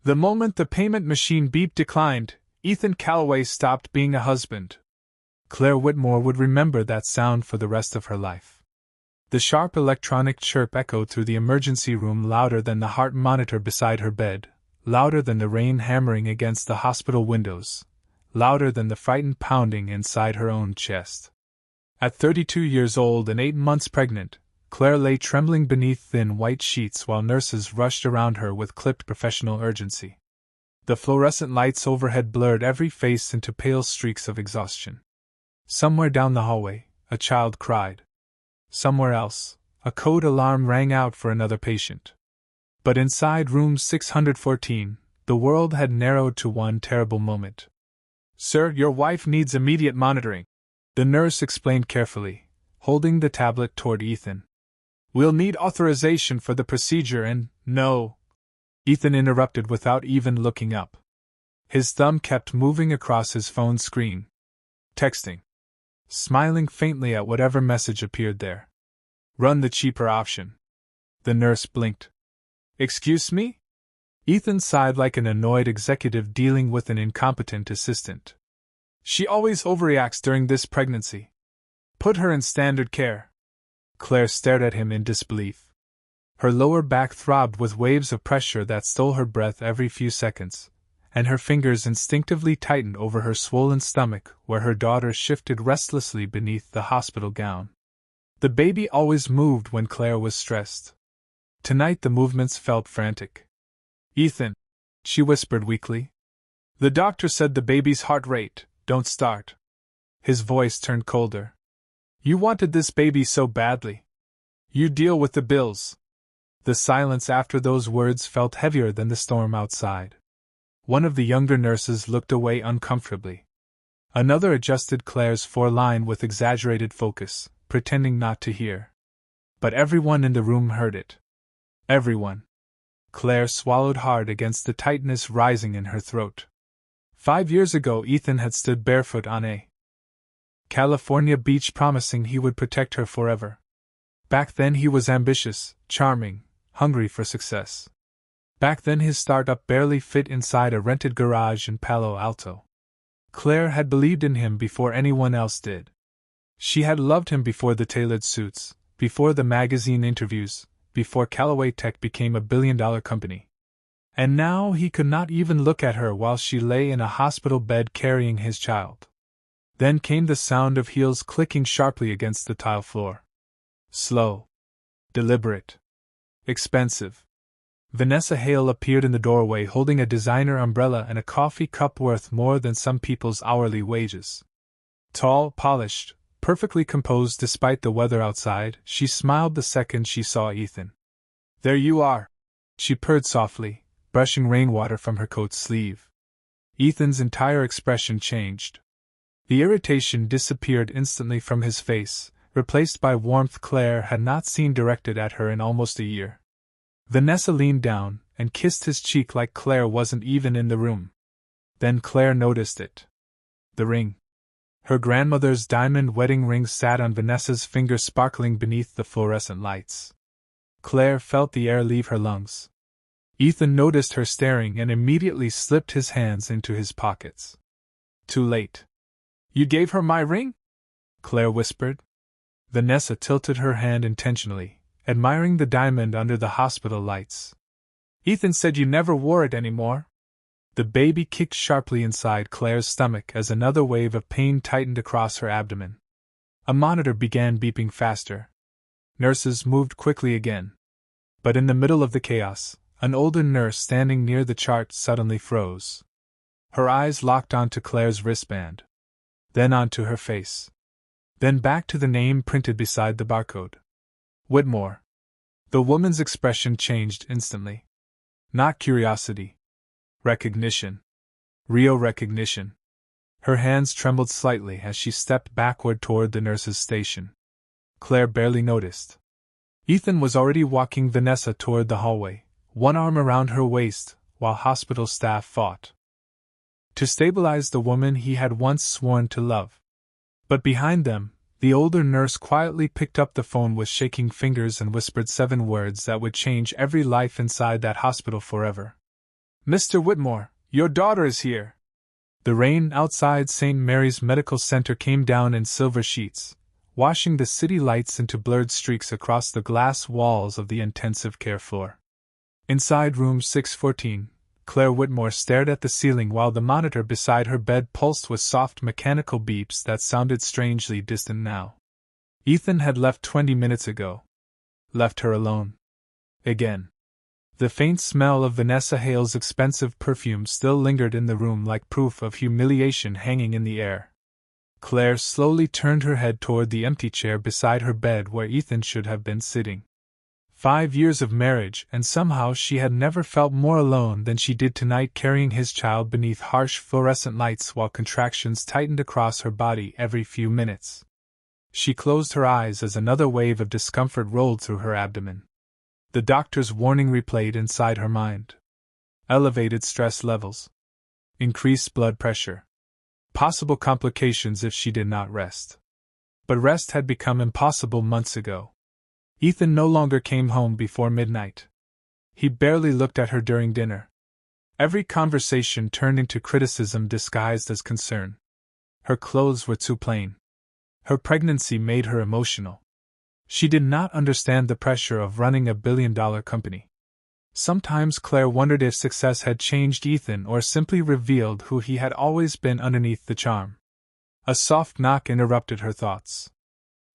The moment the payment machine beep declined, Ethan Calloway stopped being a husband. Claire Whitmore would remember that sound for the rest of her life. The sharp electronic chirp echoed through the emergency room louder than the heart monitor beside her bed, louder than the rain hammering against the hospital windows, louder than the frightened pounding inside her own chest. At 32 years old and 8 months pregnant, Claire lay trembling beneath thin white sheets while nurses rushed around her with clipped professional urgency. The fluorescent lights overhead blurred every face into pale streaks of exhaustion. Somewhere down the hallway, a child cried. Somewhere else, a code alarm rang out for another patient. But inside room 614, the world had narrowed to one terrible moment. "Sir, your wife needs immediate monitoring," the nurse explained carefully, holding the tablet toward Ethan. "We'll need authorization for the procedure and, no." Ethan interrupted without even looking up. His thumb kept moving across his phone screen. Texting. Smiling faintly at whatever message appeared there. "Run the cheaper option." The nurse blinked. "Excuse me?" Ethan sighed like an annoyed executive dealing with an incompetent assistant. "She always overreacts during this pregnancy. Put her in standard care." Claire stared at him in disbelief. Her lower back throbbed with waves of pressure that stole her breath every few seconds, and her fingers instinctively tightened over her swollen stomach where her daughter shifted restlessly beneath the hospital gown. The baby always moved when Claire was stressed. Tonight the movements felt frantic. "Ethan," she whispered weakly. "The doctor said the baby's heart rate, don't start." His voice turned colder. "You wanted this baby so badly. You deal with the bills." The silence after those words felt heavier than the storm outside. One of the younger nurses looked away uncomfortably. Another adjusted Claire's foreline with exaggerated focus, pretending not to hear. But everyone in the room heard it. Everyone. Claire swallowed hard against the tightness rising in her throat. 5 years ago Ethan had stood barefoot on a California beach promising he would protect her forever. Back then he was ambitious, charming, hungry for success. Back then his startup barely fit inside a rented garage in Palo Alto. Claire had believed in him before anyone else did. She had loved him before the tailored suits, before the magazine interviews, before Callaway Tech became a billion-dollar company. And now he could not even look at her while she lay in a hospital bed carrying his child. Then came the sound of heels clicking sharply against the tile floor. Slow. Deliberate. Expensive. Vanessa Hale appeared in the doorway holding a designer umbrella and a coffee cup worth more than some people's hourly wages. Tall, polished, perfectly composed despite the weather outside, she smiled the second she saw Ethan. "There you are," she purred softly, brushing rainwater from her coat sleeve. Ethan's entire expression changed. The irritation disappeared instantly from his face, replaced by warmth Claire had not seen directed at her in almost a year. Vanessa leaned down and kissed his cheek like Claire wasn't even in the room. Then Claire noticed it. The ring. Her grandmother's diamond wedding ring sat on Vanessa's finger sparkling beneath the fluorescent lights. Claire felt the air leave her lungs. Ethan noticed her staring and immediately slipped his hands into his pockets. Too late. "You gave her my ring?" Claire whispered. Vanessa tilted her hand intentionally, admiring the diamond under the hospital lights. "Ethan said you never wore it anymore." The baby kicked sharply inside Claire's stomach as another wave of pain tightened across her abdomen. A monitor began beeping faster. Nurses moved quickly again. But in the middle of the chaos, an older nurse standing near the chart suddenly froze. Her eyes locked onto Claire's wristband. Then onto her face. Then back to the name printed beside the barcode. Whitmore. The woman's expression changed instantly. Not curiosity. Recognition. Real recognition. Her hands trembled slightly as she stepped backward toward the nurse's station. Claire barely noticed. Ethan was already walking Vanessa toward the hallway, one arm around her waist, while hospital staff fought to stabilize the woman he had once sworn to love. But behind them, the older nurse quietly picked up the phone with shaking fingers and whispered 7 words that would change every life inside that hospital forever. "Mr. Whitmore, your daughter is here." The rain outside St. Mary's Medical Center came down in silver sheets, washing the city lights into blurred streaks across the glass walls of the intensive care floor. Inside room 614, Claire Whitmore stared at the ceiling while the monitor beside her bed pulsed with soft mechanical beeps that sounded strangely distant now. Ethan had left 20 minutes ago. Left her alone. Again. The faint smell of Vanessa Hale's expensive perfume still lingered in the room like proof of humiliation hanging in the air. Claire slowly turned her head toward the empty chair beside her bed where Ethan should have been sitting. 5 years of marriage, and somehow she had never felt more alone than she did tonight, carrying his child beneath harsh fluorescent lights while contractions tightened across her body every few minutes. She closed her eyes as another wave of discomfort rolled through her abdomen. The doctor's warning replayed inside her mind. Elevated stress levels. Increased blood pressure. Possible complications if she did not rest. But rest had become impossible months ago. Ethan no longer came home before midnight. He barely looked at her during dinner. Every conversation turned into criticism disguised as concern. Her clothes were too plain. Her pregnancy made her emotional. She did not understand the pressure of running a billion-dollar company. Sometimes Claire wondered if success had changed Ethan or simply revealed who he had always been underneath the charm. A soft knock interrupted her thoughts.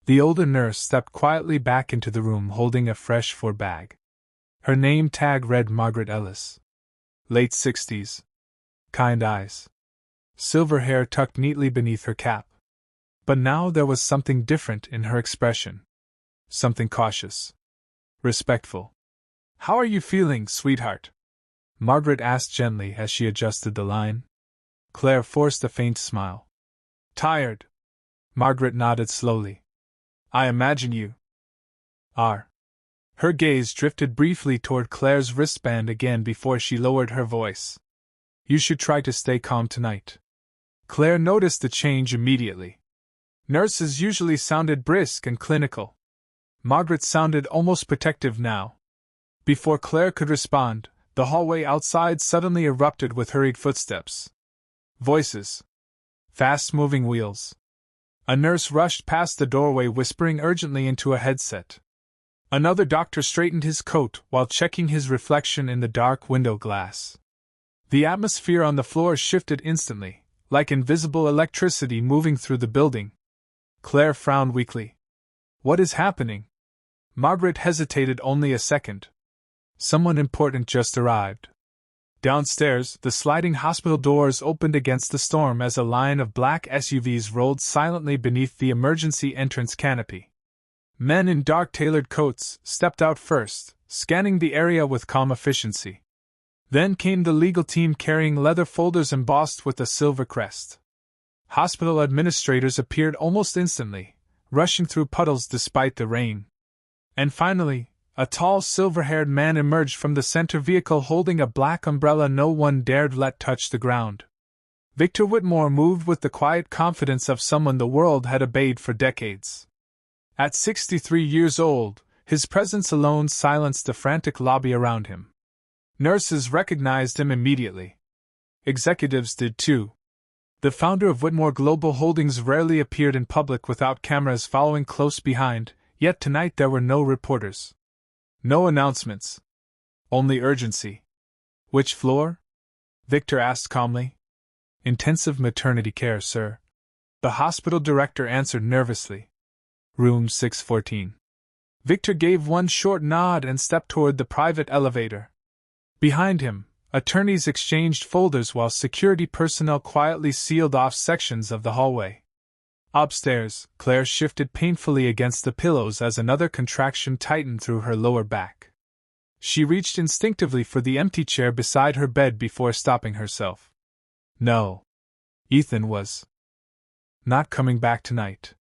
The older nurse stepped quietly back into the room holding a fresh fur bag. Her name tag read Margaret Ellis. Late 60s. Kind eyes. Silver hair tucked neatly beneath her cap. But now there was something different in her expression. Something cautious. Respectful. "How are you feeling, sweetheart?" Margaret asked gently as she adjusted the line. Claire forced a faint smile. "Tired." Margaret nodded slowly. "I imagine you are." Her gaze drifted briefly toward Claire's wristband again before she lowered her voice. "You should try to stay calm tonight." Claire noticed the change immediately. Nurses usually sounded brisk and clinical. Margaret sounded almost protective now. Before Claire could respond, the hallway outside suddenly erupted with hurried footsteps. Voices. Fast-moving wheels. A nurse rushed past the doorway whispering urgently into a headset. Another doctor straightened his coat while checking his reflection in the dark window glass. The atmosphere on the floor shifted instantly, like invisible electricity moving through the building. Claire frowned weakly. "What is happening?" Margaret hesitated only a second. "Someone important just arrived." Downstairs, the sliding hospital doors opened against the storm as a line of black SUVs rolled silently beneath the emergency entrance canopy. Men in dark tailored coats stepped out first, scanning the area with calm efficiency. Then came the legal team carrying leather folders embossed with a silver crest. Hospital administrators appeared almost instantly, rushing through puddles despite the rain. And finally, a tall silver-haired man emerged from the center vehicle holding a black umbrella no one dared let touch the ground. Victor Whitmore moved with the quiet confidence of someone the world had obeyed for decades. At 63 years old, his presence alone silenced the frantic lobby around him. Nurses recognized him immediately. Executives did too. The founder of Whitmore Global Holdings rarely appeared in public without cameras following close behind, yet tonight there were no reporters. No announcements. Only urgency. "Which floor?" Victor asked calmly. "Intensive maternity care, sir." The hospital director answered nervously. "Room 614. Victor gave one short nod and stepped toward the private elevator. Behind him, attorneys exchanged folders while security personnel quietly sealed off sections of the hallway. Upstairs, Claire shifted painfully against the pillows as another contraction tightened through her lower back. She reached instinctively for the empty chair beside her bed before stopping herself. No. Ethan was not coming back tonight.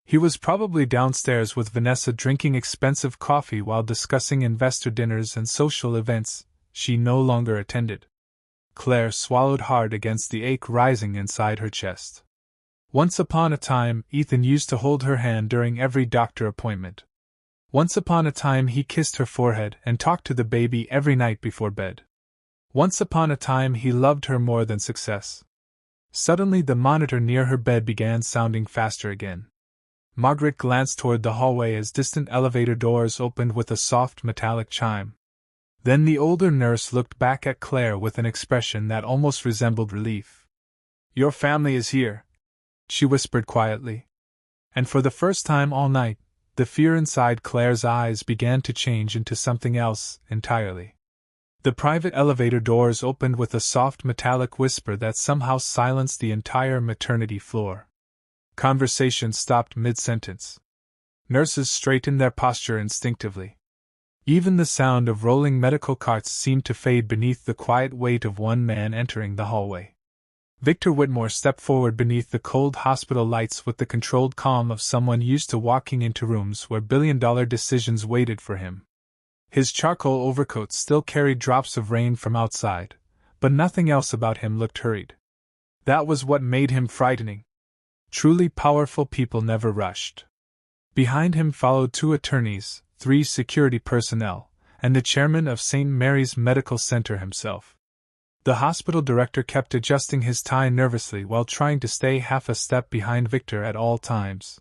He was probably downstairs with Vanessa drinking expensive coffee while discussing investor dinners and social events she no longer attended. Claire swallowed hard against the ache rising inside her chest. Once upon a time, Ethan used to hold her hand during every doctor appointment. Once upon a time he kissed her forehead and talked to the baby every night before bed. Once upon a time he loved her more than success. Suddenly the monitor near her bed began sounding faster again. Margaret glanced toward the hallway as distant elevator doors opened with a soft metallic chime. Then the older nurse looked back at Claire with an expression that almost resembled relief. "Your family is here," she whispered quietly. And for the first time all night, the fear inside Claire's eyes began to change into something else entirely. The private elevator doors opened with a soft metallic whisper that somehow silenced the entire maternity floor. Conversation stopped mid-sentence. Nurses straightened their posture instinctively. Even the sound of rolling medical carts seemed to fade beneath the quiet weight of one man entering the hallway. Victor Whitmore stepped forward beneath the cold hospital lights with the controlled calm of someone used to walking into rooms where billion-dollar decisions waited for him. His charcoal overcoat still carried drops of rain from outside, but nothing else about him looked hurried. That was what made him frightening. Truly powerful people never rushed. Behind him followed 2 attorneys, 3 security personnel, and the chairman of St. Mary's Medical Center himself. The hospital director kept adjusting his tie nervously while trying to stay half a step behind Victor at all times.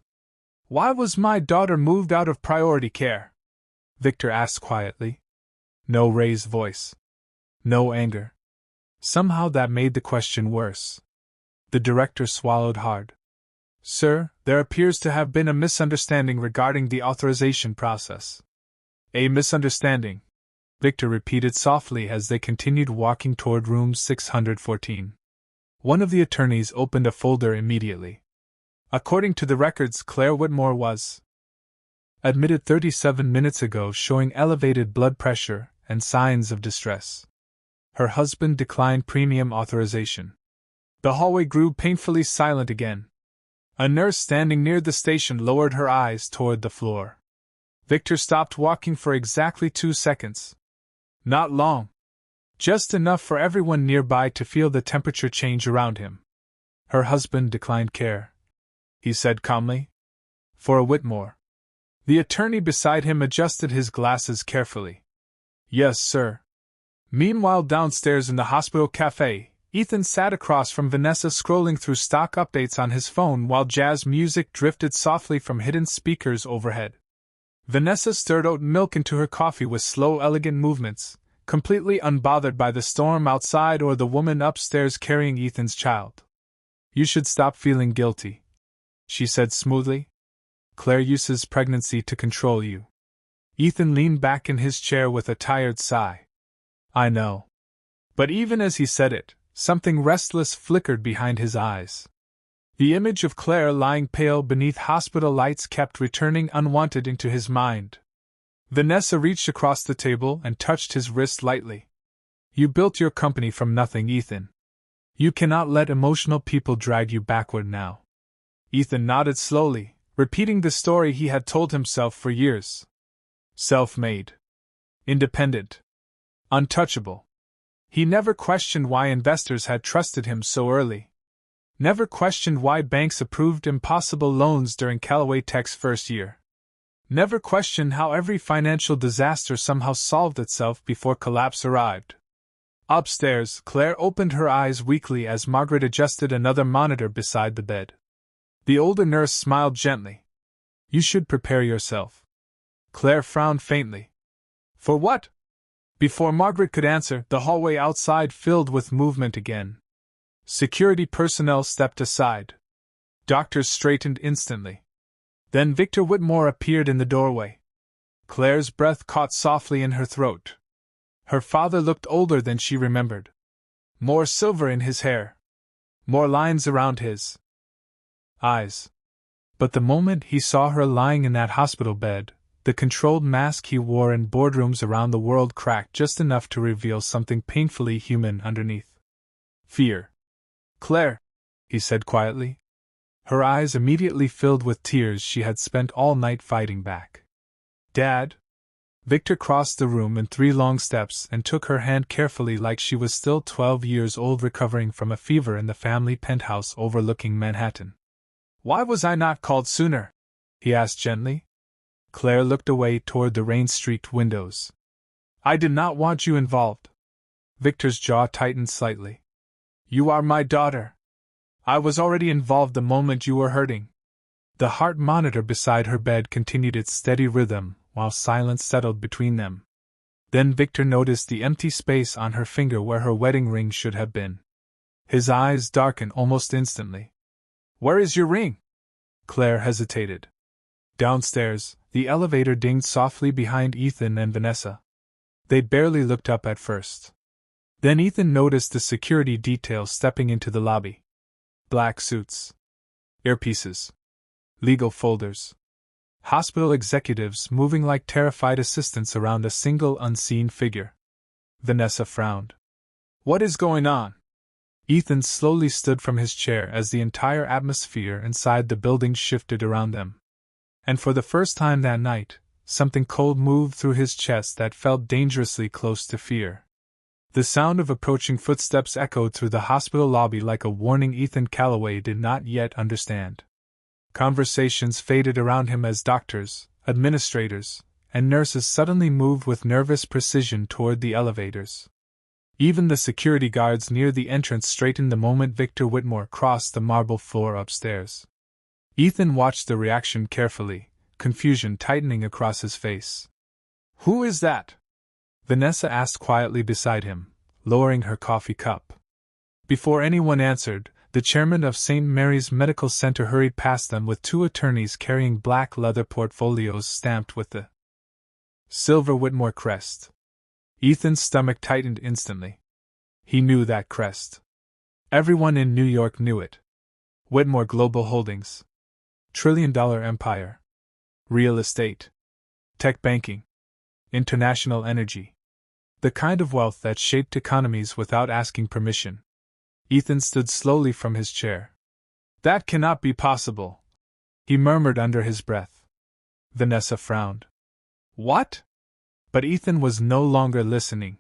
"Why was my daughter moved out of priority care?" Victor asked quietly. No raised voice. No anger. Somehow that made the question worse. The director swallowed hard. "Sir, there appears to have been a misunderstanding regarding the authorization process." "A misunderstanding," Victor repeated softly as they continued walking toward room 614. One of the attorneys opened a folder immediately. According to the records, Claire Whitmore was admitted 37 minutes ago, showing elevated blood pressure and signs of distress. Her husband declined premium authorization. The hallway grew painfully silent again. A nurse standing near the station lowered her eyes toward the floor. Victor stopped walking for exactly 2 seconds. Not long. Just enough for everyone nearby to feel the temperature change around him. "Her husband declined care," he said calmly. "For a Whitmore." The attorney beside him adjusted his glasses carefully. "Yes, sir." Meanwhile, downstairs in the hospital cafe, Ethan sat across from Vanessa, scrolling through stock updates on his phone while jazz music drifted softly from hidden speakers overhead. Vanessa stirred oat milk into her coffee with slow, elegant movements, completely unbothered by the storm outside or the woman upstairs carrying Ethan's child. "You should stop feeling guilty," she said smoothly. "Claire uses pregnancy to control you." Ethan leaned back in his chair with a tired sigh. "I know." But even as he said it, something restless flickered behind his eyes. The image of Claire lying pale beneath hospital lights kept returning unwanted into his mind. Vanessa reached across the table and touched his wrist lightly. "You built your company from nothing, Ethan. You cannot let emotional people drag you backward now." Ethan nodded slowly, repeating the story he had told himself for years. Self-made. Independent. Untouchable. He never questioned why investors had trusted him so early. Never questioned why banks approved impossible loans during Callaway Tech's first year. Never questioned how every financial disaster somehow solved itself before collapse arrived. Upstairs, Claire opened her eyes weakly as Margaret adjusted another monitor beside the bed. The older nurse smiled gently. "You should prepare yourself." Claire frowned faintly. "For what?" Before Margaret could answer, the hallway outside filled with movement again. Security personnel stepped aside. Doctors straightened instantly. Then Victor Whitmore appeared in the doorway. Claire's breath caught softly in her throat. Her father looked older than she remembered. More silver in his hair. More lines around his eyes. But the moment he saw her lying in that hospital bed, the controlled mask he wore in boardrooms around the world cracked just enough to reveal something painfully human underneath. "Fear." "Claire," he said quietly. Her eyes immediately filled with tears she had spent all night fighting back. "Dad?" Victor crossed the room in 3 long steps and took her hand carefully like she was still 12 years old, recovering from a fever in the family penthouse overlooking Manhattan. "Why was I not called sooner?" he asked gently. Claire looked away toward the rain-streaked windows. "I did not want you involved." Victor's jaw tightened slightly. You are my daughter. I was already involved the moment you were hurting. The heart monitor beside her bed continued its steady rhythm, while silence settled between them. Then Victor noticed the empty space on her finger where her wedding ring should have been. His eyes darkened almost instantly. Where is your ring? Claire hesitated. Downstairs, the elevator dinged softly behind Ethan and Vanessa. They'd barely looked up at first. Then Ethan noticed the security detail stepping into the lobby. Black suits. Earpieces. Legal folders. Hospital executives moving like terrified assistants around a single unseen figure. Vanessa frowned. What is going on? Ethan slowly stood from his chair as the entire atmosphere inside the building shifted around them. And for the first time that night, something cold moved through his chest that felt dangerously close to fear. The sound of approaching footsteps echoed through the hospital lobby like a warning Ethan Calloway did not yet understand. Conversations faded around him as doctors, administrators, and nurses suddenly moved with nervous precision toward the elevators. Even the security guards near the entrance straightened the moment Victor Whitmore crossed the marble floor upstairs. Ethan watched the reaction carefully, confusion tightening across his face. Who is that? Vanessa asked quietly beside him, lowering her coffee cup. Before anyone answered, the chairman of St. Mary's Medical Center hurried past them with two attorneys carrying black leather portfolios stamped with the silver Whitmore crest. Ethan's stomach tightened instantly. He knew that crest. Everyone in New York knew it. Whitmore Global Holdings. $1 trillion empire. Real estate. Tech banking. International energy. The kind of wealth that shaped economies without asking permission. Ethan stood slowly from his chair. That cannot be possible, he murmured under his breath. Vanessa frowned. What? But Ethan was no longer listening.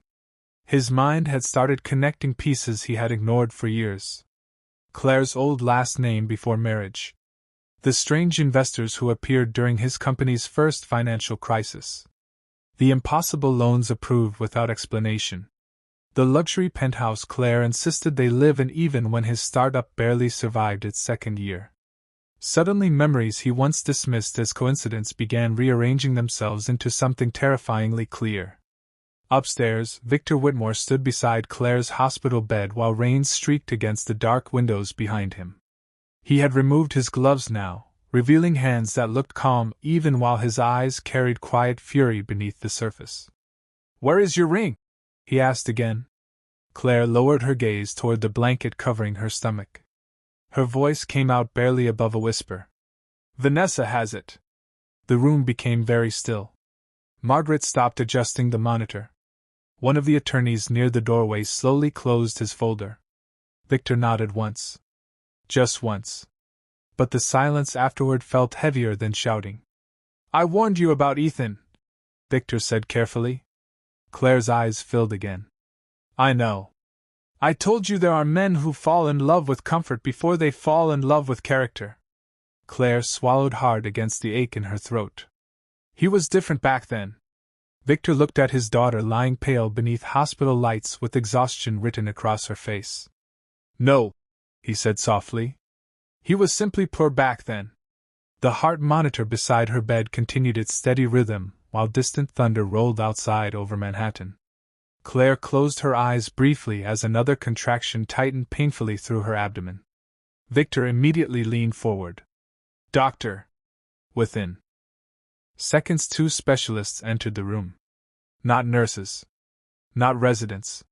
His mind had started connecting pieces he had ignored for years. Claire's old last name before marriage. The strange investors who appeared during his company's first financial crisis. The impossible loans approved without explanation. The luxury penthouse Claire insisted they live in even when his startup barely survived its second year. Suddenly memories he once dismissed as coincidence began rearranging themselves into something terrifyingly clear. Upstairs, Victor Whitmore stood beside Claire's hospital bed while rain streaked against the dark windows behind him. He had removed his gloves now, revealing hands that looked calm even while his eyes carried quiet fury beneath the surface. Where is your ring? He asked again. Claire lowered her gaze toward the blanket covering her stomach. Her voice came out barely above a whisper. Vanessa has it. The room became very still. Margaret stopped adjusting the monitor. One of the attorneys near the doorway slowly closed his folder. Victor nodded once. Just once. But the silence afterward felt heavier than shouting. I warned you about Ethan, Victor said carefully. Claire's eyes filled again. I know. I told you there are men who fall in love with comfort before they fall in love with character. Claire swallowed hard against the ache in her throat. He was different back then. Victor looked at his daughter lying pale beneath hospital lights with exhaustion written across her face. No, he said softly. He was simply poor back then. The heart monitor beside her bed continued its steady rhythm, while distant thunder rolled outside over Manhattan. Claire closed her eyes briefly as another contraction tightened painfully through her abdomen. Victor immediately leaned forward. Doctor! Within seconds, two specialists entered the room. Not nurses. Not residents.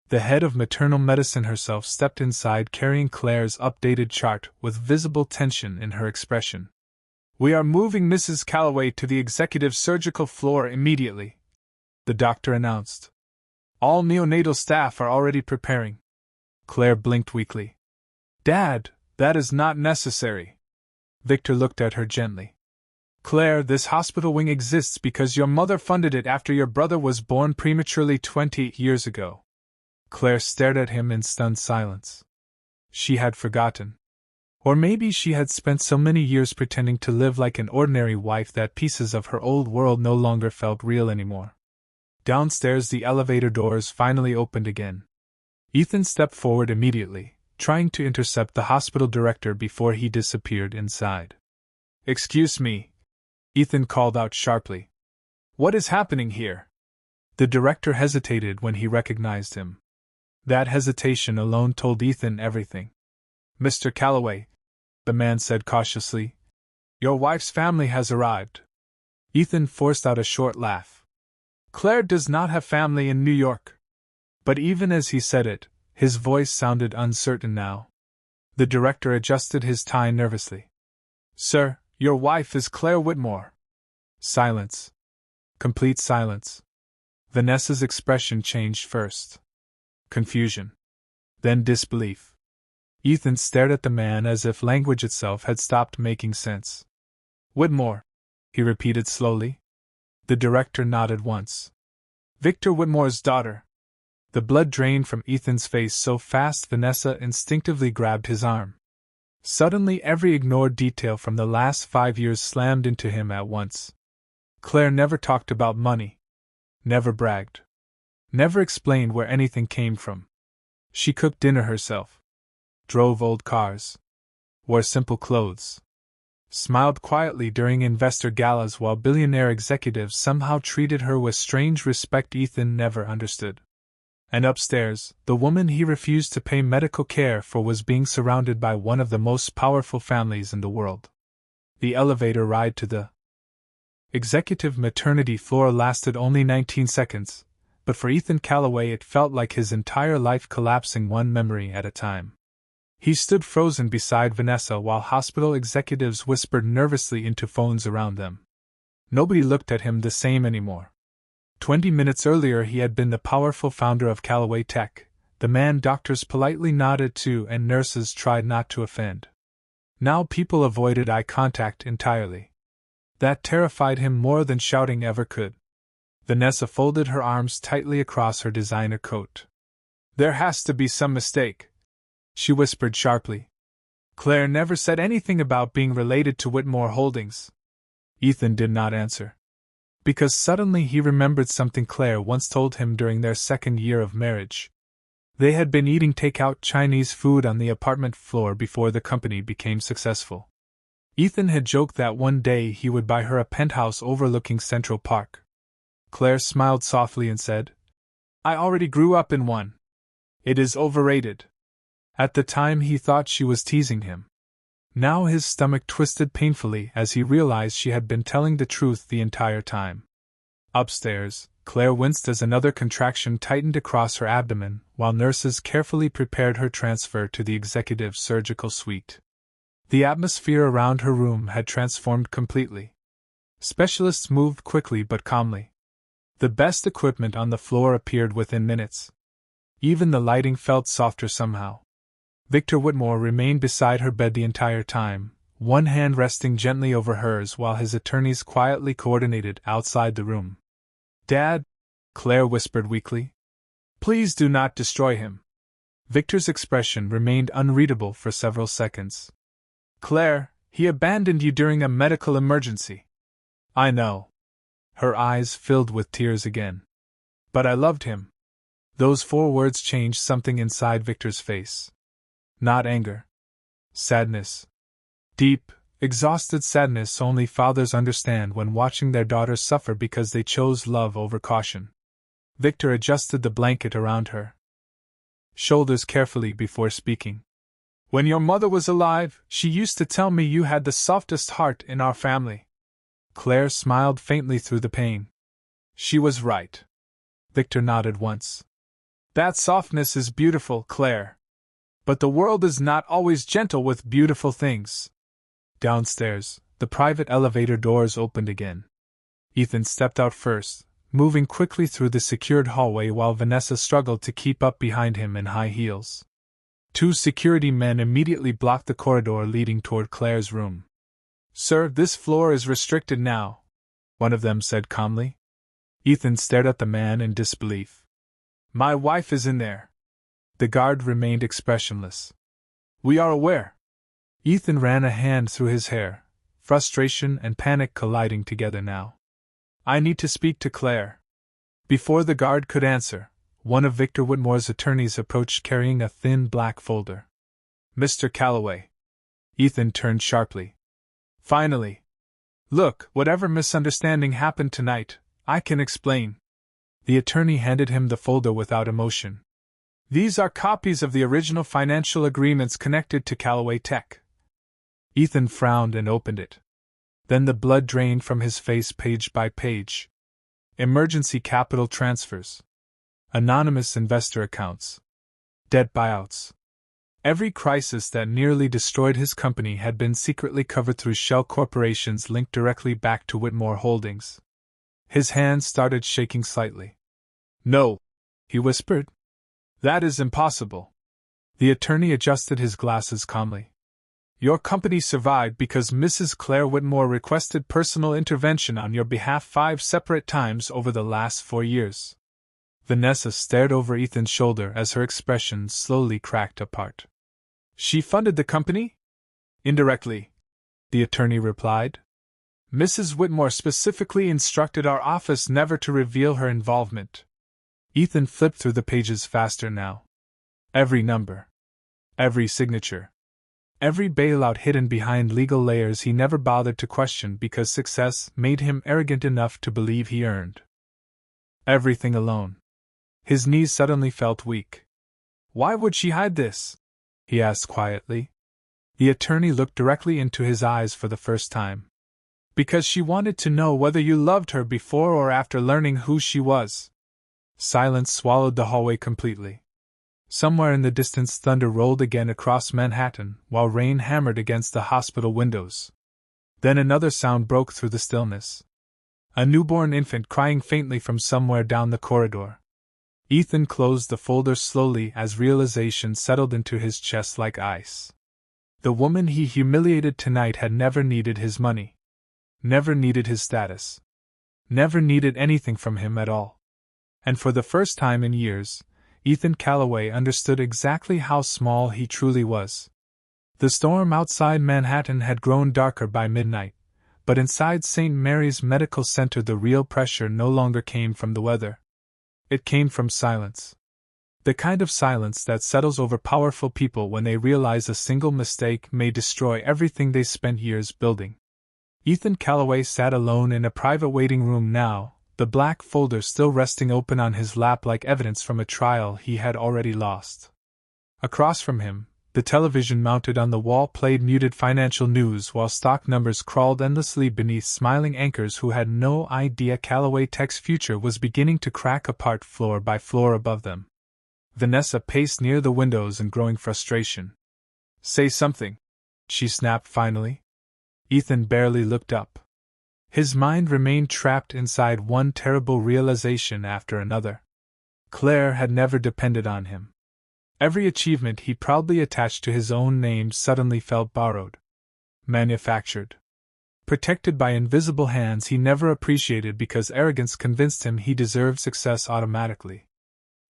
The head of maternal medicine herself stepped inside carrying Claire's updated chart with visible tension in her expression. We are moving Mrs. Calloway to the executive surgical floor immediately, the doctor announced. All neonatal staff are already preparing. Claire blinked weakly. Dad, that is not necessary. Victor looked at her gently. Claire, this hospital wing exists because your mother funded it after your brother was born prematurely 20 years ago. Claire stared at him in stunned silence. She had forgotten. Or maybe she had spent so many years pretending to live like an ordinary wife that pieces of her old world no longer felt real anymore. Downstairs, the elevator doors finally opened again. Ethan stepped forward immediately, trying to intercept the hospital director before he disappeared inside. "Excuse me," Ethan called out sharply. "What is happening here?" The director hesitated when he recognized him. That hesitation alone told Ethan everything. "Mr. Calloway," the man said cautiously, "your wife's family has arrived." Ethan forced out a short laugh. "Claire does not have family in New York." But even as he said it, his voice sounded uncertain now. The director adjusted his tie nervously. "Sir, your wife is Claire Whitmore." Silence. Complete silence. Vanessa's expression changed first. Confusion. Then disbelief. Ethan stared at the man as if language itself had stopped making sense. "Whitmore," he repeated slowly. The director nodded once. "Victor Whitmore's daughter." The blood drained from Ethan's face so fast Vanessa instinctively grabbed his arm. Suddenly every ignored detail from the last 5 years slammed into him at once. Claire never talked about money. Never bragged. Never explained where anything came from. She cooked dinner herself. Drove old cars. Wore simple clothes. Smiled quietly during investor galas while billionaire executives somehow treated her with strange respect Ethan never understood. And upstairs, the woman he refused to pay medical care for was being surrounded by one of the most powerful families in the world. The elevator ride to the executive maternity floor lasted only 19 seconds, but for Ethan Calloway it felt like his entire life collapsing one memory at a time. He stood frozen beside Vanessa while hospital executives whispered nervously into phones around them. Nobody looked at him the same anymore. 20 minutes earlier he had been the powerful founder of Calloway Tech, the man doctors politely nodded to and nurses tried not to offend. Now people avoided eye contact entirely. That terrified him more than shouting ever could. Vanessa folded her arms tightly across her designer coat. "There has to be some mistake," she whispered sharply. "Claire never said anything about being related to Whitmore Holdings." Ethan did not answer. Because suddenly he remembered something Claire once told him during their second year of marriage. They had been eating takeout Chinese food on the apartment floor before the company became successful. Ethan had joked that one day he would buy her a penthouse overlooking Central Park. Claire smiled softly and said, "I already grew up in one. It is overrated." At the time he thought she was teasing him. Now his stomach twisted painfully as he realized she had been telling the truth the entire time. Upstairs, Claire winced as another contraction tightened across her abdomen while nurses carefully prepared her transfer to the executive surgical suite. The atmosphere around her room had transformed completely. Specialists moved quickly but calmly. The best equipment on the floor appeared within minutes. Even the lighting felt softer somehow. Victor Whitmore remained beside her bed the entire time, one hand resting gently over hers while his attorneys quietly coordinated outside the room. "Dad," Claire whispered weakly. "Please do not destroy him." Victor's expression remained unreadable for several seconds. "Claire, he abandoned you during a medical emergency." "I know." Her eyes filled with tears again. "But I loved him." Those 4 words changed something inside Victor's face. Not anger. Sadness. Deep, exhausted sadness only fathers understand when watching their daughters suffer because they chose love over caution. Victor adjusted the blanket around her shoulders carefully before speaking. "When your mother was alive, she used to tell me you had the softest heart in our family." Claire smiled faintly through the pain. "She was right." Victor nodded once. "That softness is beautiful, Claire. But the world is not always gentle with beautiful things." Downstairs, the private elevator doors opened again. Ethan stepped out first, moving quickly through the secured hallway while Vanessa struggled to keep up behind him in high heels. 2 security men immediately blocked the corridor leading toward Claire's room. "Sir, this floor is restricted now," one of them said calmly. Ethan stared at the man in disbelief. "My wife is in there." The guard remained expressionless. "We are aware." Ethan ran a hand through his hair, frustration and panic colliding together now. "I need to speak to Claire." Before the guard could answer, one of Victor Whitmore's attorneys approached carrying a thin black folder. "Mr. Calloway." Ethan turned sharply. "Finally. Look, whatever misunderstanding happened tonight, I can explain." The attorney handed him the folder without emotion. "These are copies of the original financial agreements connected to Calloway Tech." Ethan frowned and opened it. Then the blood drained from his face page by page. Emergency capital transfers. Anonymous investor accounts. Debt buyouts. Every crisis that nearly destroyed his company had been secretly covered through shell corporations linked directly back to Whitmore Holdings. His hands started shaking slightly. "No," he whispered. "That is impossible." The attorney adjusted his glasses calmly. "Your company survived because Mrs. Claire Whitmore requested personal intervention on your behalf 5 separate times over the last 4 years. Vanessa stared over Ethan's shoulder as her expression slowly cracked apart. "She funded the company?" "Indirectly," the attorney replied. "Mrs. Whitmore specifically instructed our office never to reveal her involvement." Ethan flipped through the pages faster now. Every number. Every signature. Every bailout hidden behind legal layers he never bothered to question because success made him arrogant enough to believe he earned. Everything alone. His knees suddenly felt weak. "Why would she hide this?" he asked quietly. The attorney looked directly into his eyes for the first time. "Because she wanted to know whether you loved her before or after learning who she was." Silence swallowed the hallway completely. Somewhere in the distance thunder rolled again across Manhattan, while rain hammered against the hospital windows. Then another sound broke through the stillness. A newborn infant crying faintly from somewhere down the corridor. Ethan closed the folder slowly as realization settled into his chest like ice. The woman he humiliated tonight had never needed his money. Never needed his status. Never needed anything from him at all. And for the first time in years, Ethan Calloway understood exactly how small he truly was. The storm outside Manhattan had grown darker by midnight, but inside St. Mary's Medical Center the real pressure no longer came from the weather. It came from silence. The kind of silence that settles over powerful people when they realize a single mistake may destroy everything they spent years building. Ethan Calloway sat alone in a private waiting room now, the black folder still resting open on his lap like evidence from a trial he had already lost. Across from him, the television mounted on the wall played muted financial news while stock numbers crawled endlessly beneath smiling anchors who had no idea Calloway Tech's future was beginning to crack apart floor by floor above them. Vanessa paced near the windows in growing frustration. "Say something," she snapped finally. Ethan barely looked up. His mind remained trapped inside one terrible realization after another. Claire had never depended on him. Every achievement he proudly attached to his own name suddenly felt borrowed. Manufactured. Protected by invisible hands he never appreciated because arrogance convinced him he deserved success automatically.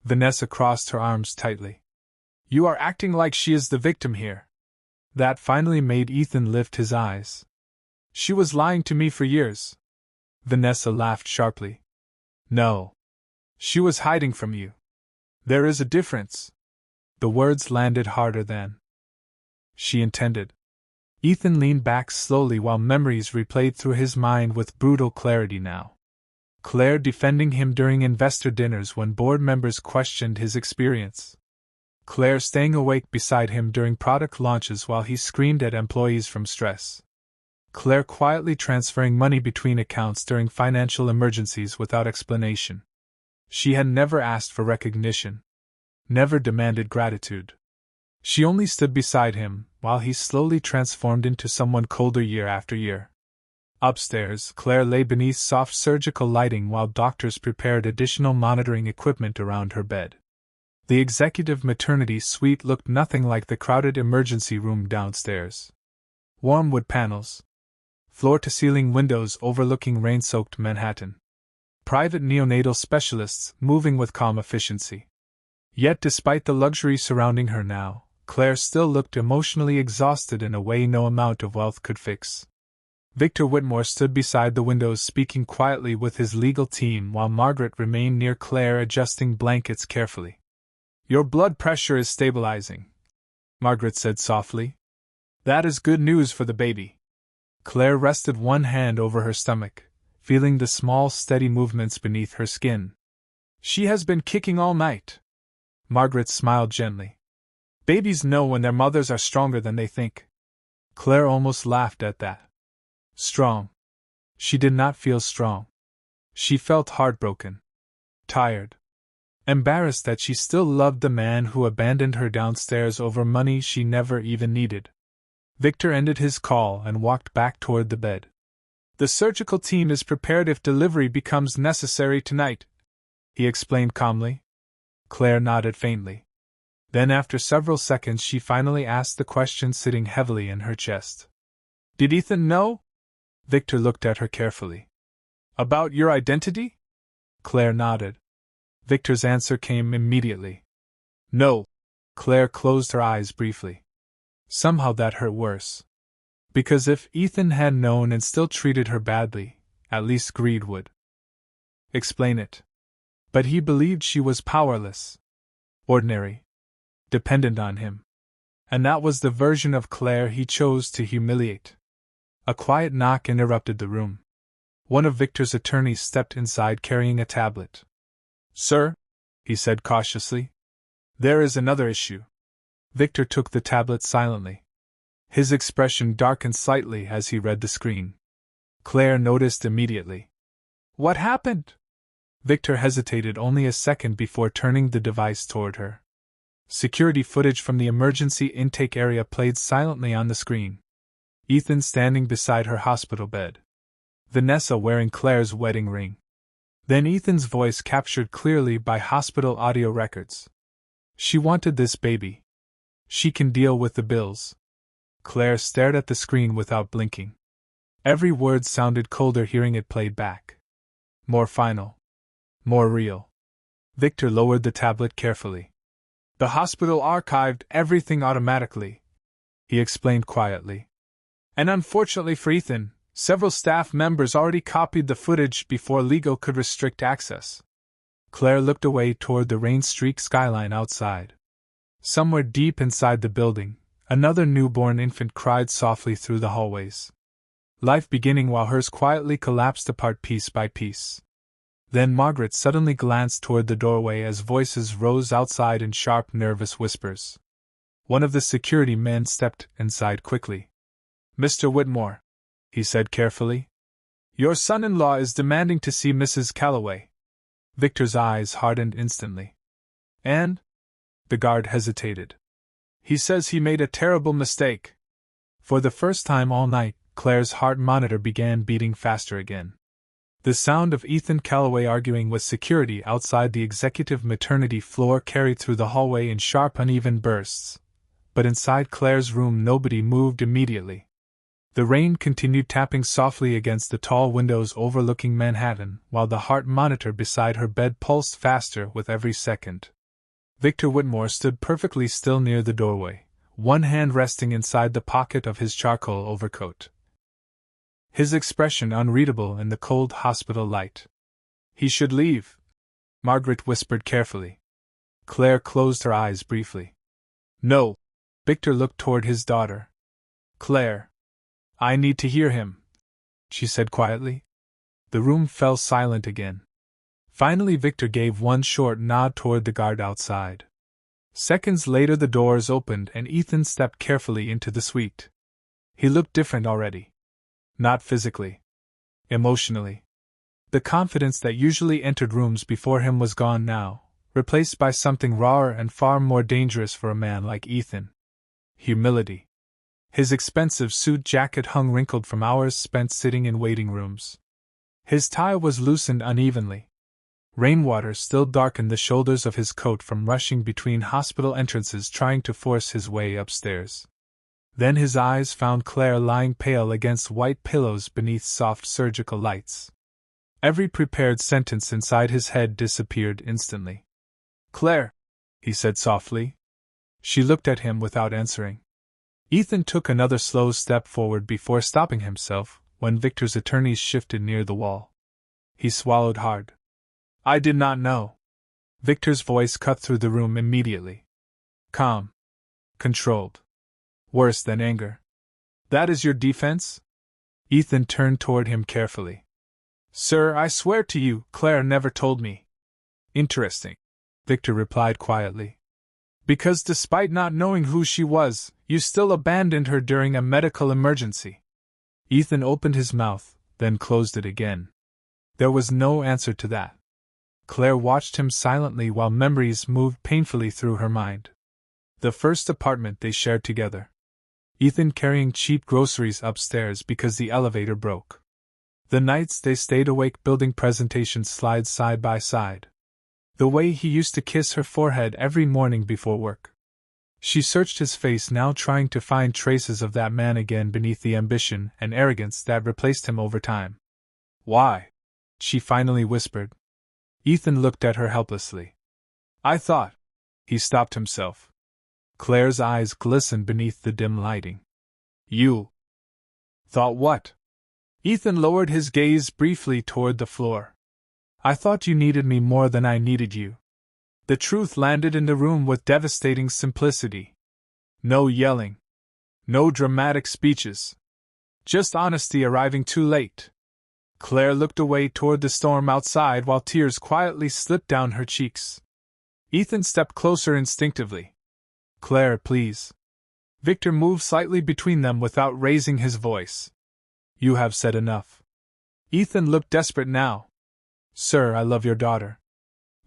Vanessa crossed her arms tightly. "You are acting like she is the victim here." That finally made Ethan lift his eyes. "She was lying to me for years." Vanessa laughed sharply. "No. She was hiding from you. There is a difference." The words landed harder than she intended. Ethan leaned back slowly while memories replayed through his mind with brutal clarity now. Claire defending him during investor dinners when board members questioned his experience. Claire staying awake beside him during product launches while he screamed at employees from stress. Claire quietly transferring money between accounts during financial emergencies without explanation. She had never asked for recognition. Never demanded gratitude. She only stood beside him while he slowly transformed into someone colder year after year. Upstairs, Claire lay beneath soft surgical lighting while doctors prepared additional monitoring equipment around her bed. The executive maternity suite looked nothing like the crowded emergency room downstairs. Warm wood panels. Floor-to-ceiling windows overlooking rain-soaked Manhattan. Private neonatal specialists moving with calm efficiency. Yet despite the luxury surrounding her now, Claire still looked emotionally exhausted in a way no amount of wealth could fix. Victor Whitmore stood beside the windows speaking quietly with his legal team while Margaret remained near Claire adjusting blankets carefully. "Your blood pressure is stabilizing," Margaret said softly. "That is good news for the baby." Claire rested one hand over her stomach, feeling the small steady movements beneath her skin. "She has been kicking all night." Margaret smiled gently. "Babies know when their mothers are stronger than they think." Claire almost laughed at that. Strong. She did not feel strong. She felt heartbroken. Tired. Embarrassed that she still loved the man who abandoned her downstairs over money she never even needed. Victor ended his call and walked back toward the bed. "The surgical team is prepared if delivery becomes necessary tonight," he explained calmly. Claire nodded faintly. Then after several seconds she finally asked the question sitting heavily in her chest. "Did Ethan know?" Victor looked at her carefully. "About your identity?" Claire nodded. Victor's answer came immediately. "No." Claire closed her eyes briefly. Somehow that hurt worse. Because if Ethan had known and still treated her badly, at least greed would explain it. But he believed she was powerless. Ordinary. Dependent on him. And that was the version of Claire he chose to humiliate. A quiet knock interrupted the room. One of Victor's attorneys stepped inside carrying a tablet. "Sir," he said cautiously, "there is another issue." Victor took the tablet silently. His expression darkened slightly as he read the screen. Claire noticed immediately. "What happened?" Victor hesitated only a second before turning the device toward her. Security footage from the emergency intake area played silently on the screen. Ethan standing beside her hospital bed. Vanessa wearing Claire's wedding ring. Then Ethan's voice captured clearly by hospital audio records. "She wanted this baby. She can deal with the bills." Claire stared at the screen without blinking. Every word sounded colder hearing it played back. More final. More real. Victor lowered the tablet carefully. "The hospital archived everything automatically," he explained quietly. "And unfortunately for Ethan, several staff members already copied the footage before legal could restrict access." Claire looked away toward the rain-streaked skyline outside. Somewhere deep inside the building, another newborn infant cried softly through the hallways. Life beginning while hers quietly collapsed apart piece by piece. Then Margaret suddenly glanced toward the doorway as voices rose outside in sharp, nervous whispers. One of the security men stepped inside quickly. "Mr. Whitmore," he said carefully, "your son-in-law is demanding to see Mrs. Calloway." Victor's eyes hardened instantly. "And?" The guard hesitated. "He says he made a terrible mistake." For the first time all night, Claire's heart monitor began beating faster again. The sound of Ethan Calloway arguing with security outside the executive maternity floor carried through the hallway in sharp, uneven bursts. But inside Claire's room nobody moved immediately. The rain continued tapping softly against the tall windows overlooking Manhattan, while the heart monitor beside her bed pulsed faster with every second. Victor Whitmore stood perfectly still near the doorway, one hand resting inside the pocket of his charcoal overcoat. His expression unreadable in the cold hospital light. "He should leave," Margaret whispered carefully. Claire closed her eyes briefly. "No." Victor looked toward his daughter. "Claire. I need to hear him," she said quietly. The room fell silent again. Finally Victor gave one short nod toward the guard outside. Seconds later the doors opened and Ethan stepped carefully into the suite. He looked different already. Not physically. Emotionally. The confidence that usually entered rooms before him was gone now, replaced by something rawer and far more dangerous for a man like Ethan. Humility. His expensive suit jacket hung wrinkled from hours spent sitting in waiting rooms. His tie was loosened unevenly. Rainwater still darkened the shoulders of his coat from rushing between hospital entrances trying to force his way upstairs. Then his eyes found Claire lying pale against white pillows beneath soft surgical lights. Every prepared sentence inside his head disappeared instantly. "Claire," he said softly. She looked at him without answering. Ethan took another slow step forward before stopping himself, when Victor's attorneys shifted near the wall. He swallowed hard. I did not know. Victor's voice cut through the room immediately. Calm. Controlled. Worse than anger. That is your defense? Ethan turned toward him carefully. Sir, I swear to you, Claire never told me. Interesting, Victor replied quietly. Because despite not knowing who she was, you still abandoned her during a medical emergency. Ethan opened his mouth, then closed it again. There was no answer to that. Claire watched him silently while memories moved painfully through her mind. The first apartment they shared together. Ethan carrying cheap groceries upstairs because the elevator broke. The nights they stayed awake building presentation slides side by side. The way he used to kiss her forehead every morning before work. She searched his face now, trying to find traces of that man again beneath the ambition and arrogance that replaced him over time. Why? She finally whispered. Ethan looked at her helplessly. I thought. He stopped himself. Claire's eyes glistened beneath the dim lighting. You thought what? Ethan lowered his gaze briefly toward the floor. I thought you needed me more than I needed you. The truth landed in the room with devastating simplicity. No yelling. No dramatic speeches. Just honesty arriving too late. Claire looked away toward the storm outside while tears quietly slipped down her cheeks. Ethan stepped closer instinctively. Claire, please. Victor moved slightly between them without raising his voice. You have said enough. Ethan looked desperate now. Sir, I love your daughter.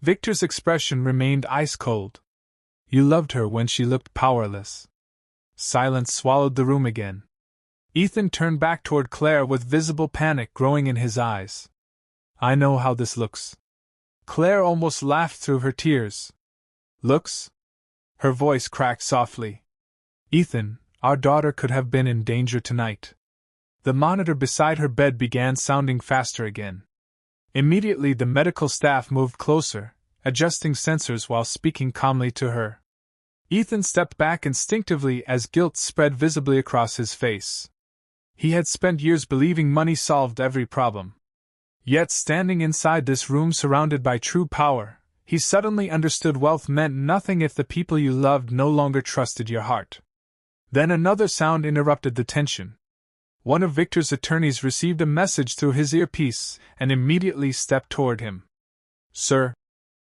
Victor's expression remained ice-cold. You loved her when she looked powerless. Silence swallowed the room again. Ethan turned back toward Claire with visible panic growing in his eyes. I know how this looks. Claire almost laughed through her tears. Looks? Her voice cracked softly. Ethan, our daughter could have been in danger tonight. The monitor beside her bed began sounding faster again. Immediately the medical staff moved closer, adjusting sensors while speaking calmly to her. Ethan stepped back instinctively as guilt spread visibly across his face. He had spent years believing money solved every problem. Yet standing inside this room surrounded by true power, he suddenly understood wealth meant nothing if the people you loved no longer trusted your heart. Then another sound interrupted the tension. One of Victor's attorneys received a message through his earpiece and immediately stepped toward him. Sir,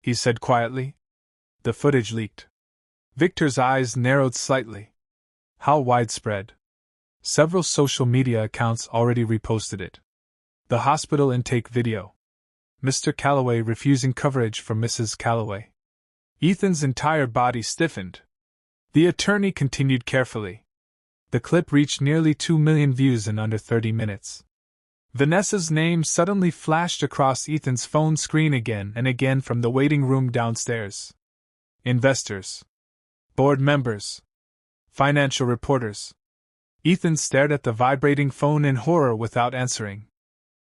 he said quietly. The footage leaked. Victor's eyes narrowed slightly. How widespread? Several social media accounts already reposted it. The hospital intake video. Mr. Calloway refusing coverage for Mrs. Calloway. Ethan's entire body stiffened. The attorney continued carefully. The clip reached nearly 2 million views in under 30 minutes. Vanessa's name suddenly flashed across Ethan's phone screen again and again from the waiting room downstairs. Investors. Board members. Financial reporters. Ethan stared at the vibrating phone in horror without answering.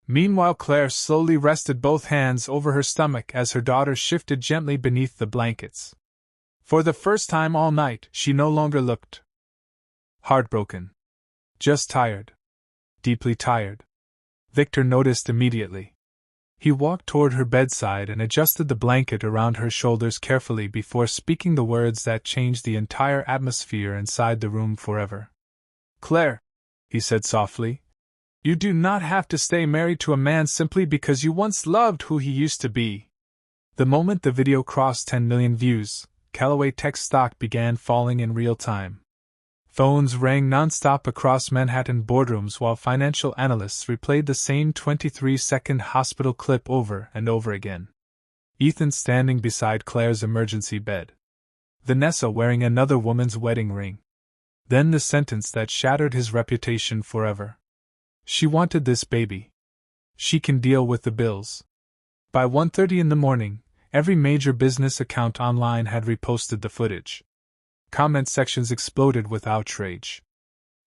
Meanwhile, Claire slowly rested both hands over her stomach as her daughter shifted gently beneath the blankets. For the first time all night, she no longer looked heartbroken. Just tired. Deeply tired. Victor noticed immediately. He walked toward her bedside and adjusted the blanket around her shoulders carefully before speaking the words that changed the entire atmosphere inside the room forever. Claire, he said softly, you do not have to stay married to a man simply because you once loved who he used to be. The moment the video crossed 10 million views, Calloway tech stock began falling in real time. Phones rang nonstop across Manhattan boardrooms while financial analysts replayed the same 23-second hospital clip over and over again. Ethan standing beside Claire's emergency bed. Vanessa wearing another woman's wedding ring. Then the sentence that shattered his reputation forever. She wanted this baby. She can deal with the bills. By 1:30 in the morning, every major business account online had reposted the footage. Comment sections exploded with outrage.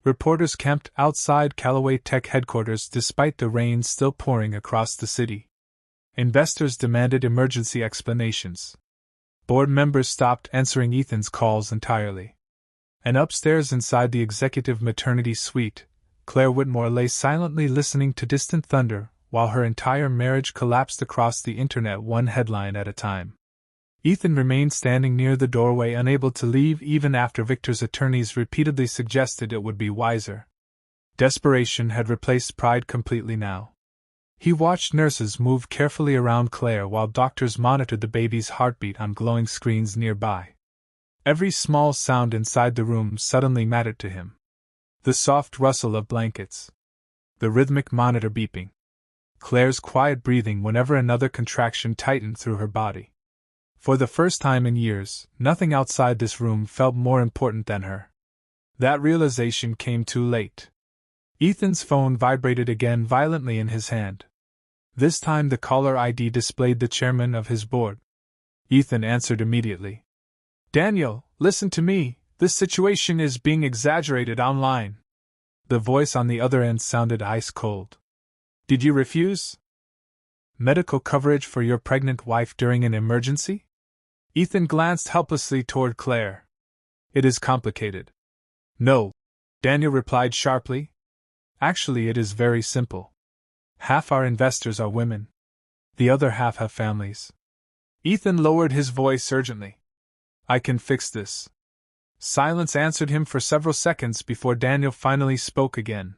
Reporters camped outside Calloway Tech headquarters despite the rain still pouring across the city. Investors demanded emergency explanations. Board members stopped answering Ethan's calls entirely. And upstairs inside the executive maternity suite, Claire Whitmore lay silently listening to distant thunder, while her entire marriage collapsed across the internet one headline at a time. Ethan remained standing near the doorway, unable to leave even after Victor's attorneys repeatedly suggested it would be wiser. Desperation had replaced pride completely now. He watched nurses move carefully around Claire while doctors monitored the baby's heartbeat on glowing screens nearby. Every small sound inside the room suddenly mattered to him. The soft rustle of blankets. The rhythmic monitor beeping. Claire's quiet breathing whenever another contraction tightened through her body. For the first time in years, nothing outside this room felt more important than her. That realization came too late. Ethan's phone vibrated again violently in his hand. This time the caller ID displayed the chairman of his board. Ethan answered immediately. "Daniel, listen to me, this situation is being exaggerated online." The voice on the other end sounded ice cold. "Did you refuse medical coverage for your pregnant wife during an emergency?" Ethan glanced helplessly toward Claire. "It is complicated." "No," Daniel replied sharply. "Actually, it is very simple. Half our investors are women. The other half have families." Ethan lowered his voice urgently. "I can fix this." Silence answered him for several seconds before Daniel finally spoke again.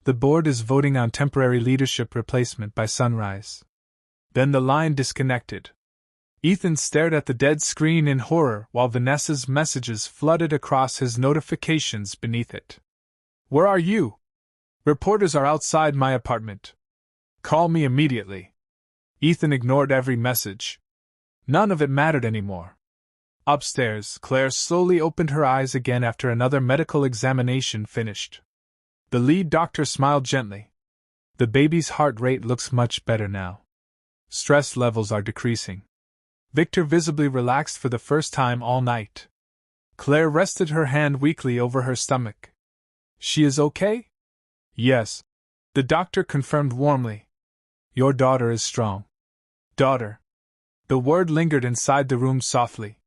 "The board is voting on temporary leadership replacement by sunrise." Then the line disconnected. Ethan stared at the dead screen in horror while Vanessa's messages flooded across his notifications beneath it. "Where are you? Reporters are outside my apartment. Call me immediately." Ethan ignored every message. None of it mattered anymore. Upstairs, Claire slowly opened her eyes again after another medical examination finished. The lead doctor smiled gently. "The baby's heart rate looks much better now. Stress levels are decreasing." Victor visibly relaxed for the first time all night. Claire rested her hand weakly over her stomach. "She is okay?" "Yes," the doctor confirmed warmly. "Your daughter is strong." "Daughter." The word lingered inside the room softly.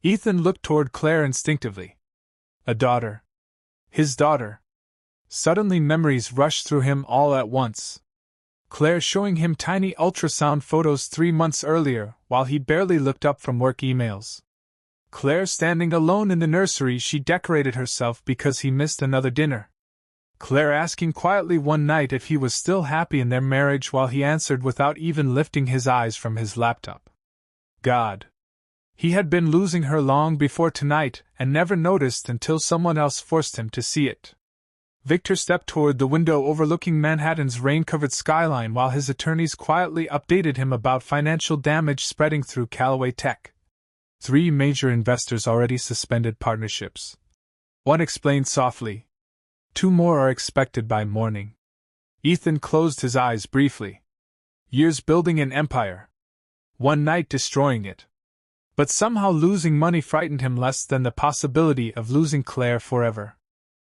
Ethan looked toward Claire instinctively. A daughter. His daughter. Suddenly memories rushed through him all at once. Claire showing him tiny ultrasound photos 3 months earlier while he barely looked up from work emails. Claire standing alone in the nursery she decorated herself because he missed another dinner. Claire asking quietly one night if he was still happy in their marriage while he answered without even lifting his eyes from his laptop. God. He had been losing her long before tonight and never noticed until someone else forced him to see it. Victor stepped toward the window overlooking Manhattan's rain-covered skyline while his attorneys quietly updated him about financial damage spreading through Callaway Tech. 3 major investors already suspended partnerships. One explained softly. 2 more are expected by morning. Ethan closed his eyes briefly. Years building an empire. One night destroying it. But somehow losing money frightened him less than the possibility of losing Claire forever.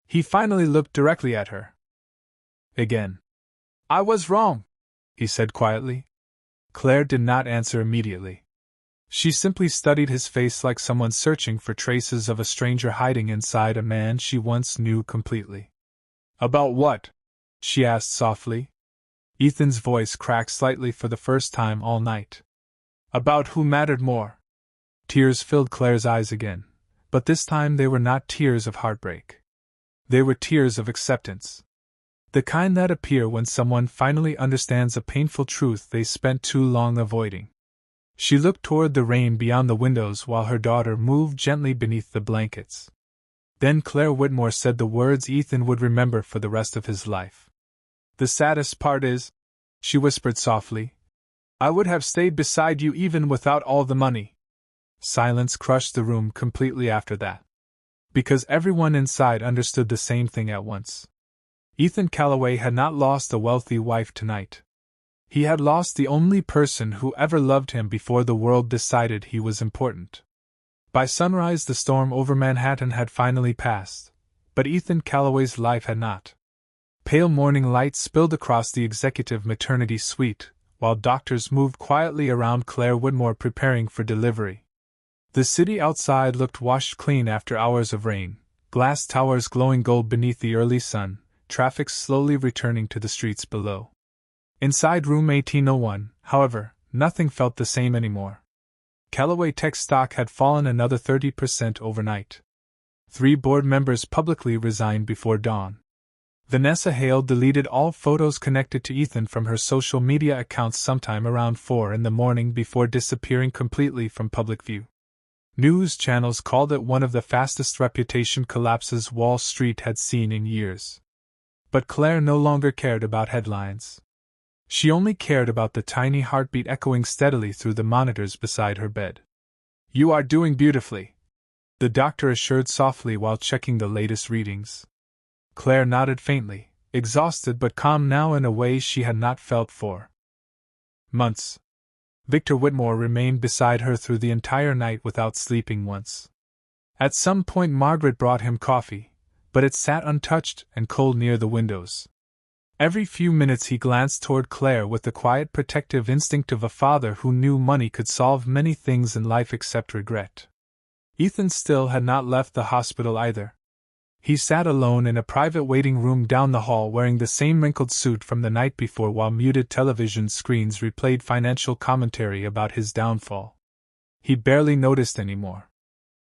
He finally looked directly at her. Again. "I was wrong," he said quietly. Claire did not answer immediately. She simply studied his face like someone searching for traces of a stranger hiding inside a man she once knew completely. "About what?" she asked softly. Ethan's voice cracked slightly for the first time all night. "About who mattered more." Tears filled Claire's eyes again, but this time they were not tears of heartbreak. They were tears of acceptance. The kind that appear when someone finally understands a painful truth they spent too long avoiding. She looked toward the rain beyond the windows while her daughter moved gently beneath the blankets. Then Claire Whitmore said the words Ethan would remember for the rest of his life. "The saddest part is," she whispered softly, "I would have stayed beside you even without all the money." Silence crushed the room completely after that. Because everyone inside understood the same thing at once. Ethan Callaway had not lost a wealthy wife tonight. He had lost the only person who ever loved him before the world decided he was important. By sunrise the storm over Manhattan had finally passed, but Ethan Callaway's life had not. Pale morning light spilled across the executive maternity suite, while doctors moved quietly around Claire Whitmore preparing for delivery. The city outside looked washed clean after hours of rain, glass towers glowing gold beneath the early sun, traffic slowly returning to the streets below. Inside room 1801, however, nothing felt the same anymore. Callaway Tech stock had fallen another 30% overnight. 3 board members publicly resigned before dawn. Vanessa Hale deleted all photos connected to Ethan from her social media accounts sometime around 4 in the morning before disappearing completely from public view. News channels called it one of the fastest reputation collapses Wall Street had seen in years. But Claire no longer cared about headlines. She only cared about the tiny heartbeat echoing steadily through the monitors beside her bed. "You are doing beautifully," the doctor assured softly while checking the latest readings. Claire nodded faintly, exhausted but calm now in a way she had not felt for months. Victor Whitmore remained beside her through the entire night without sleeping once. At some point Margaret brought him coffee, but it sat untouched and cold near the windows. Every few minutes he glanced toward Claire with the quiet protective instinct of a father who knew money could solve many things in life except regret. Ethan still had not left the hospital either. He sat alone in a private waiting room down the hall wearing the same wrinkled suit from the night before while muted television screens replayed financial commentary about his downfall. He barely noticed anymore.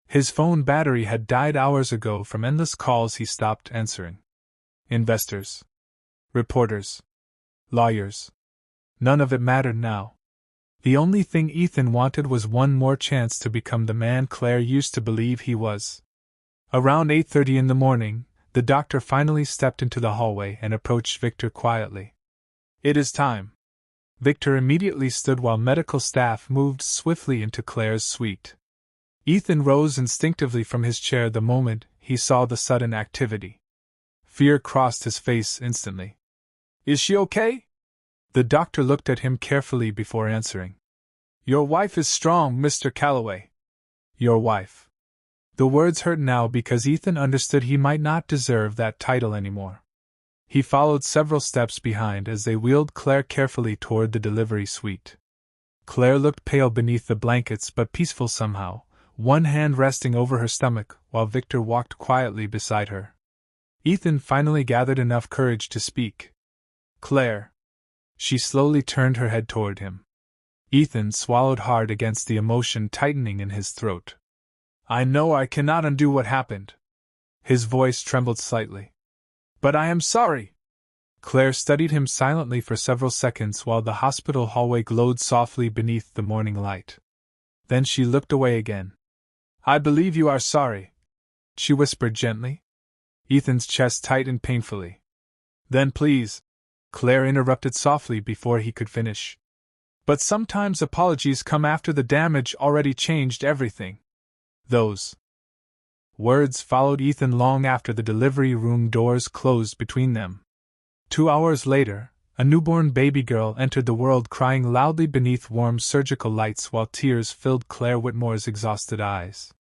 His phone battery had died hours ago from endless calls he stopped answering. Investors. Reporters. Lawyers. None of it mattered now. The only thing Ethan wanted was one more chance to become the man Claire used to believe he was. Around 8:30 in the morning, the doctor finally stepped into the hallway and approached Victor quietly. "It is time." Victor immediately stood while medical staff moved swiftly into Claire's suite. Ethan rose instinctively from his chair the moment he saw the sudden activity. Fear crossed his face instantly. "Is she okay?" The doctor looked at him carefully before answering. "Your wife is strong, Mr. Callaway." Your wife. The words hurt now because Ethan understood he might not deserve that title anymore. He followed several steps behind as they wheeled Claire carefully toward the delivery suite. Claire looked pale beneath the blankets but peaceful somehow, one hand resting over her stomach while Victor walked quietly beside her. Ethan finally gathered enough courage to speak. "Claire." She slowly turned her head toward him. Ethan swallowed hard against the emotion tightening in his throat. "I know I cannot undo what happened." His voice trembled slightly. "But I am sorry." Claire studied him silently for several seconds while the hospital hallway glowed softly beneath the morning light. Then she looked away again. "I believe you are sorry," she whispered gently. Ethan's chest tightened painfully. "Then please," Claire interrupted softly before he could finish. "But sometimes apologies come after the damage already changed everything." Those words followed Ethan long after the delivery room doors closed between them. 2 hours later, a newborn baby girl entered the world crying loudly beneath warm surgical lights while tears filled Claire Whitmore's exhausted eyes.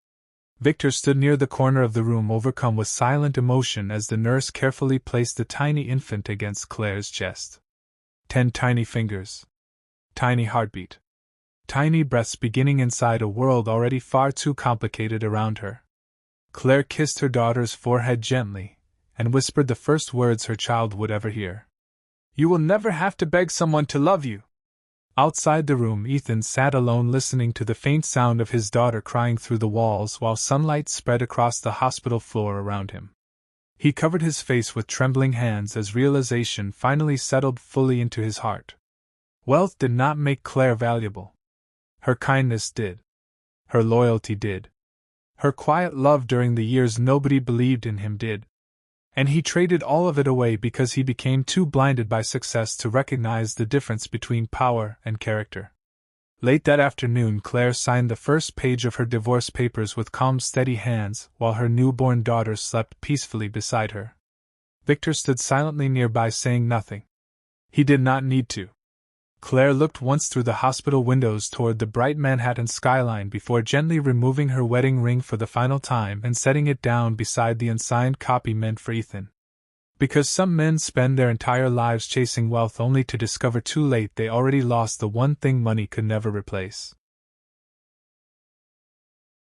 Victor stood near the corner of the room overcome with silent emotion as the nurse carefully placed the tiny infant against Claire's chest. 10 tiny fingers. Tiny heartbeat. Tiny breaths beginning inside a world already far too complicated around her. Claire kissed her daughter's forehead gently, and whispered the first words her child would ever hear. "You will never have to beg someone to love you." Outside the room, Ethan sat alone listening to the faint sound of his daughter crying through the walls while sunlight spread across the hospital floor around him. He covered his face with trembling hands as realization finally settled fully into his heart. Wealth did not make Claire valuable. Her kindness did. Her loyalty did. Her quiet love during the years nobody believed in him did. And he traded all of it away because he became too blinded by success to recognize the difference between power and character. Late that afternoon, Claire signed the first page of her divorce papers with calm, steady hands while her newborn daughter slept peacefully beside her. Victor stood silently nearby, saying nothing. He did not need to. Claire looked once through the hospital windows toward the bright Manhattan skyline before gently removing her wedding ring for the final time and setting it down beside the unsigned copy meant for Ethan. Because some men spend their entire lives chasing wealth only to discover too late they already lost the one thing money could never replace.